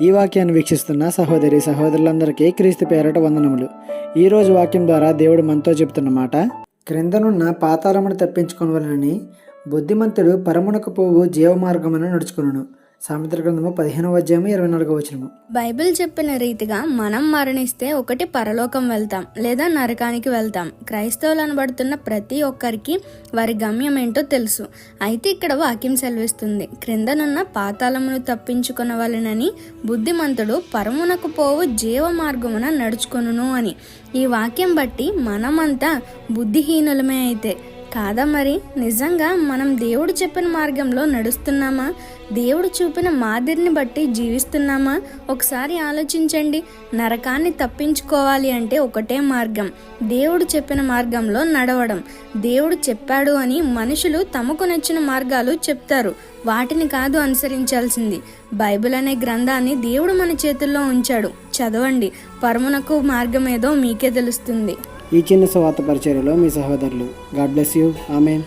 ఈ వాక్యాన్ని వీక్షిస్తున్న సహోదరి సహోదరులందరికీ క్రీస్తు పేరట వందనములు. ఈరోజు వాక్యం ద్వారా దేవుడు మనతో చెబుతున్న మాట, క్రిందనున్న పాతాళమును తప్పించుకొనవలెనని బుద్ధిమంతుడు పరమునకు పోవు జీవమార్గమును నడుచుకొనును. సామెతల గ్రంథము 15:24. బైబిల్ చెప్పిన రీతిగా మనం మరణిస్తే ఒకటి పరలోకం వెళ్తాం లేదా నరకానికి వెళ్తాం. క్రైస్తవులు అనబడుతున్న ప్రతి ఒక్కరికి వారి గమ్యం ఏంటో తెలుసు. అయితే ఇక్కడ వాక్యం సెలవిస్తుంది, క్రిందనున్న పాతాళమును తప్పించుకొనవలెనని బుద్ధిమంతుడు పరమునకు పోవు జీవ మార్గమున నడుచుకొనును అని. ఈ వాక్యం బట్టి మనమంతా బుద్ధిహీనులమే అయితే కాదా? మరి నిజంగా మనం దేవుడు చెప్పిన మార్గంలో నడుస్తున్నామా? దేవుడు చూపిన మాదిరిని బట్టి జీవిస్తున్నామా? ఒకసారి ఆలోచించండి. నరకాన్ని తప్పించుకోవాలి అంటే ఒకటే మార్గం, దేవుడు చెప్పిన మార్గంలో నడవడం. దేవుడు చెప్పాడు అని మనుషులు తమకు నచ్చిన మార్గాలు చెప్తారు, వాటిని కాదు అనుసరించాల్సింది. బైబిల్ అనే గ్రంథాన్ని దేవుడు మన చేతుల్లో ఉంచాడు. చదవండి, పరమునకు మార్గం ఏదో మీకే తెలుస్తుంది. ఈ చిన్న సువార్త పరిచర్యలో మీ సహోదరులు. God bless you. ఆమేన్.